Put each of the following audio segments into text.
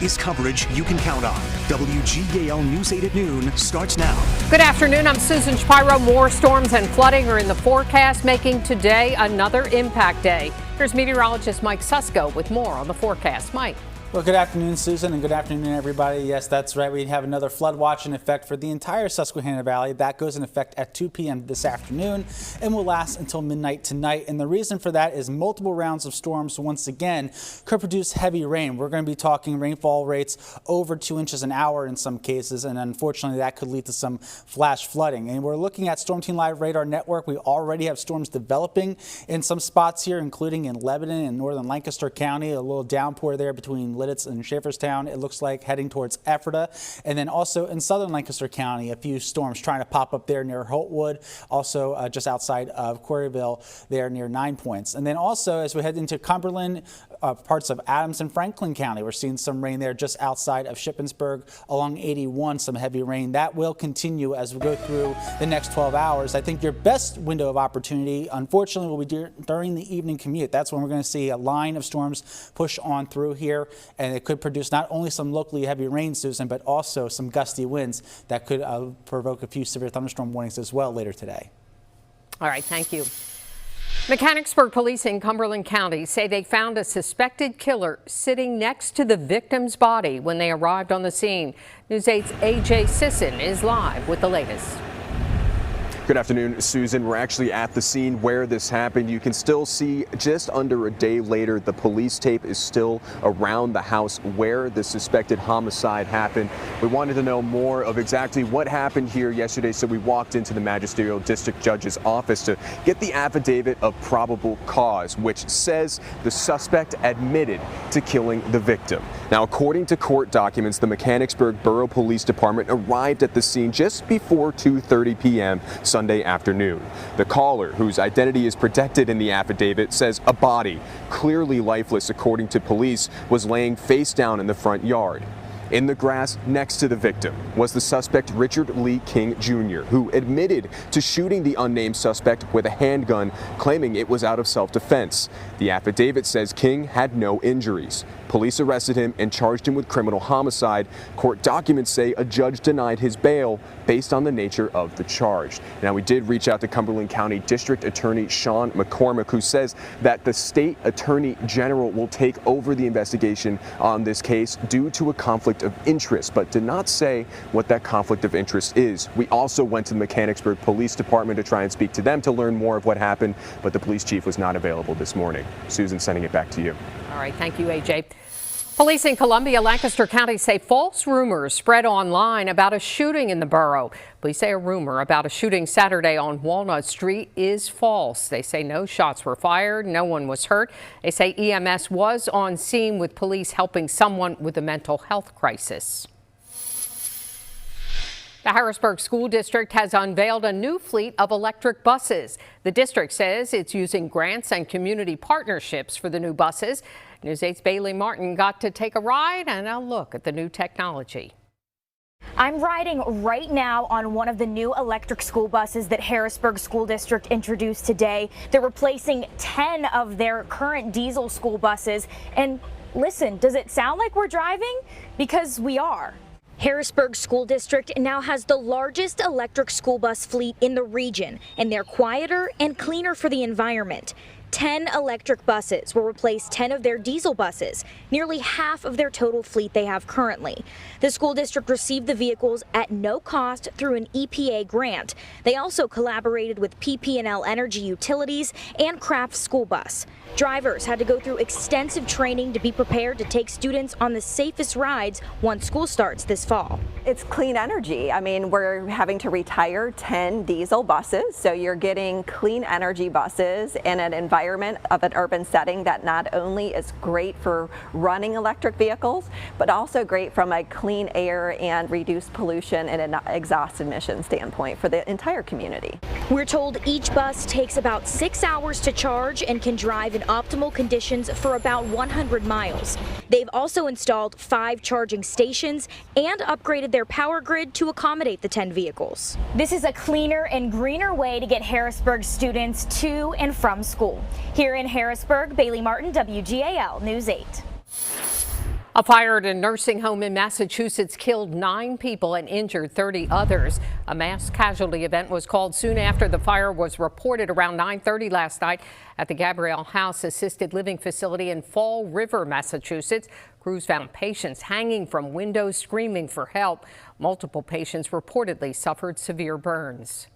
is coverage you can count on. WGAL News 8 at noon starts now. Good afternoon. I'm Susan Shapiro. More storms and flooding are in the forecast, making today another impact day. Here's meteorologist Mike Susko with more on the forecast. Mike. Well, good afternoon, Susan, and good afternoon, everybody. Yes, that's right. We have another flood watch in effect for the entire Susquehanna Valley. That goes in effect at 2 p.m. this afternoon and will last until midnight tonight. And the reason for that is multiple rounds of storms once again could produce heavy rain. We're going to be talking rainfall rates over 2 inches an hour in some cases, and unfortunately that could lead to some flash flooding. And we're looking at Storm Team Live radar network. We already have storms developing in some spots here, including in Lebanon and northern Lancaster County. A little downpour there between Lidditz and Schaefferstown, it looks like, heading towards Ephrata. And then also in southern Lancaster County, a few storms trying to pop up there near Holtwood, also just outside of Quarryville there near 9 Points. And then also as we head into Cumberland, parts of Adams and Franklin County, we're seeing some rain there just outside of Shippensburg along 81, some heavy rain. That will continue as we go through the next 12 hours. I think your best window of opportunity, unfortunately, will be during the evening commute. That's when we're going to see a line of storms push on through here, and it could produce not only some locally heavy rain, Susan, but also some gusty winds that could provoke a few severe thunderstorm warnings as well later today. All right, thank you. Mechanicsburg police in Cumberland County say they found a suspected killer sitting next to the victim's body when they arrived on the scene. News 8's A.J. Sisson is live with the latest. Good afternoon, Susan. We're actually at the scene where this happened. You can still see just under a day later, the police tape is still around the house where the suspected homicide happened. We wanted to know more of exactly what happened here yesterday, so we walked into the magisterial district judge's office to get the affidavit of probable cause, which says the suspect admitted to killing the victim. Now, according to court documents, the Mechanicsburg Borough Police Department arrived at the scene just before 2:30 p.m. Sunday afternoon. The caller, whose identity is protected in the affidavit, says a body, clearly lifeless according to police, was laying face down in the front yard. In the grass next to the victim was the suspect Richard Lee King Jr., who admitted to shooting the unnamed suspect with a handgun, claiming it was out of self-defense. The affidavit says King had no injuries. Police arrested him and charged him with criminal homicide. Court documents say a judge denied his bail based on the nature of the charge. Now, we did reach out to Cumberland County District Attorney Sean McCormick, who says that the state attorney general will take over the investigation on this case due to a conflict of interest, but did not say what that conflict of interest is. We also went to the Mechanicsburg Police Department to try and speak to them to learn more of what happened, but the police chief was not available this morning. Susan, sending it back to you. All right, thank you, AJ. Police in Columbia, Lancaster County say false rumors spread online about a shooting in the borough. Police say a rumor about a shooting Saturday on Walnut Street is false. They say no shots were fired, no one was hurt. They say EMS was on scene with police helping someone with a mental health crisis. The Harrisburg School District has unveiled a new fleet of electric buses. The district says it's using grants and community partnerships for the new buses. News 8's Bailey Martin got to take a ride and a look at the new technology. I'm riding right now on one of the new electric school buses that Harrisburg School District introduced today. They're replacing 10 of their current diesel school buses. And listen, does it sound like we're driving? Because we are. Harrisburg School District now has the largest electric school bus fleet in the region, and they're quieter and cleaner for the environment. 10 electric buses will replace 10 of their diesel buses, nearly half of their total fleet they have currently. The school district received the vehicles at no cost through an EPA grant. They also collaborated with PP&L Energy Utilities and Kraft School Bus. Drivers had to go through extensive training to be prepared to take students on the safest rides once school starts this fall. It's clean energy. I mean, we're having to retire 10 diesel buses, so you're getting clean energy buses in an environment of an urban setting that not only is great for running electric vehicles, but also great from a clean air and reduced pollution and an exhaust emission standpoint for the entire community. We're told each bus takes about 6 hours to charge and can drive in optimal conditions for about 100 miles. They've also installed 5 charging stations and upgraded their power grid to accommodate the 10 vehicles. This is a cleaner and greener way to get Harrisburg students to and from school. Here in Harrisburg, Bailey Martin, WGAL News 8. A fire at a nursing home in Massachusetts killed 9 people and injured 30 others. A mass casualty event was called soon after the fire was reported around 9:30 last night at the Gabrielle House assisted living facility in Fall River, Massachusetts. Crews found patients hanging from windows screaming for help. Multiple patients reportedly suffered severe burns.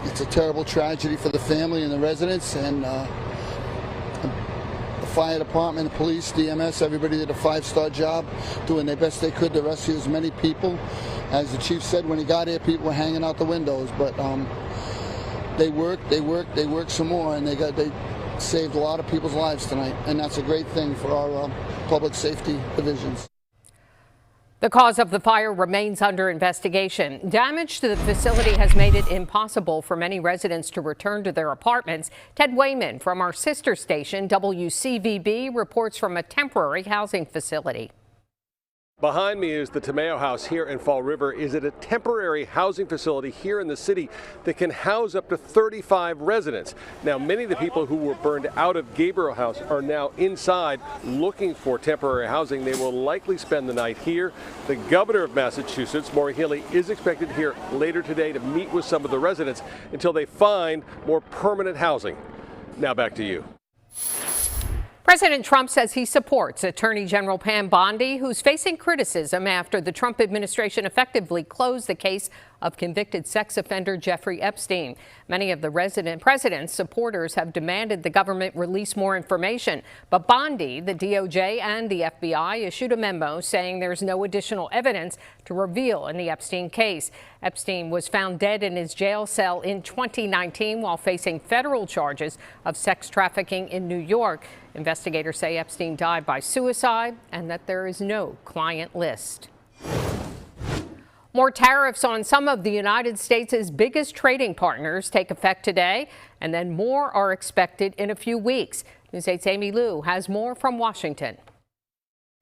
It's a terrible tragedy for the family and the residents, and the fire department, the police, DMS, everybody did a 5-star job doing their best they could to rescue as many people. As the chief said, when he got here, people were hanging out the windows, but they worked some more, and they saved a lot of people's lives tonight, and that's a great thing for our public safety divisions. The cause of the fire remains under investigation. Damage to the facility has made it impossible for many residents to return to their apartments. Ted Wayman from our sister station, WCVB, reports from a temporary housing facility. Behind me is the Tomeo House here in Fall River. Is it a temporary housing facility here in the city that can house up to 35 residents? Now, many of the people who were burned out of Gabrielle House are now inside looking for temporary housing. They will likely spend the night here. The governor of Massachusetts, Maura Healey, is expected here later today to meet with some of the residents until they find more permanent housing. Now back to you. President Trump says he supports Attorney General Pam Bondi, who's facing criticism after the Trump administration effectively closed the case of convicted sex offender Jeffrey Epstein. Many of the president's supporters have demanded the government release more information. But Bondi, the DOJ, and the FBI issued a memo saying there's no additional evidence to reveal in the Epstein case. Epstein was found dead in his jail cell in 2019 while facing federal charges of sex trafficking in New York. Investigators say Epstein died by suicide and that there is no client list. More tariffs on some of the United States' biggest trading partners take effect today, and then more are expected in a few weeks. News 8's Amy Liu has more from Washington.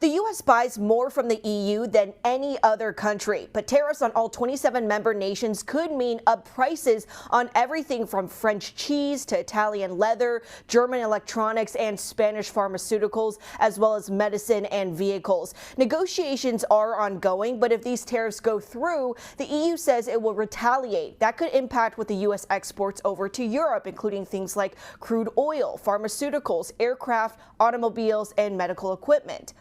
The U.S. buys more from the EU than any other country, but tariffs on all 27 member nations could mean up prices on everything from French cheese to Italian leather, German electronics, and Spanish pharmaceuticals, as well as medicine and vehicles. Negotiations are ongoing, but if these tariffs go through, the EU says it will retaliate. That could impact what the U.S. exports over to Europe, including things like crude oil, pharmaceuticals, aircraft, automobiles, and medical equipment.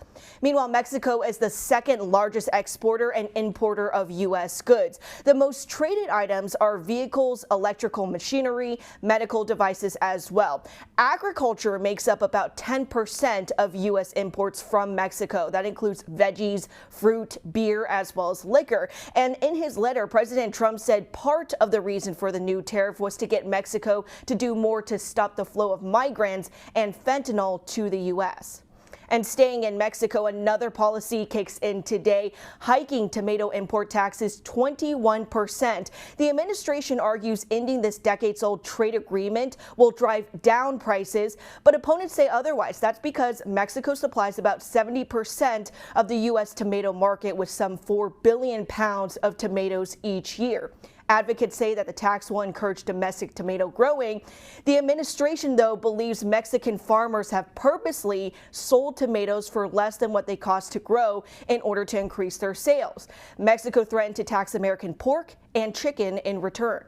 Meanwhile, Mexico is the second largest exporter and importer of U.S. goods. The most traded items are vehicles, electrical machinery, medical devices as well. Agriculture makes up about 10% of U.S. imports from Mexico. That includes veggies, fruit, beer, as well as liquor. And in his letter, President Trump said part of the reason for the new tariff was to get Mexico to do more to stop the flow of migrants and fentanyl to the U.S. And staying in Mexico, another policy kicks in today, hiking tomato import taxes 21%. The administration argues ending this decades-old trade agreement will drive down prices, but opponents say otherwise. That's because Mexico supplies about 70% of the U.S. tomato market with some 4 billion pounds of tomatoes each year. Advocates say that the tax will encourage domestic tomato growing. The administration, though, believes Mexican farmers have purposely sold tomatoes for less than what they cost to grow in order to increase their sales. Mexico threatened to tax American pork and chicken in return.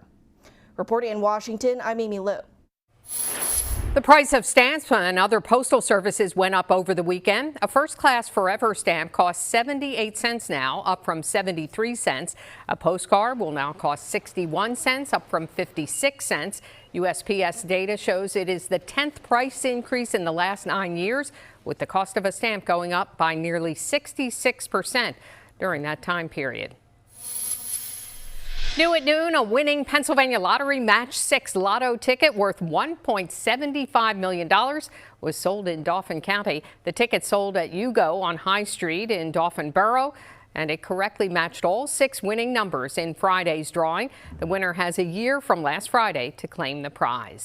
Reporting in Washington, I'm Amy Liu. The price of stamps and other postal services went up over the weekend. A first-class Forever stamp costs 78 cents now, up from 73 cents. A postcard will now cost 61 cents, up from 56 cents. USPS data shows it is the 10th price increase in the last 9 years, with the cost of a stamp going up by nearly 66% during that time period. New at noon, a winning Pennsylvania Lottery Match 6 Lotto ticket worth $1.75 million was sold in Dauphin County. The ticket sold at Yugo on High Street in Dauphin Borough, and it correctly matched all 6 winning numbers in Friday's drawing. The winner has a year from last Friday to claim the prize.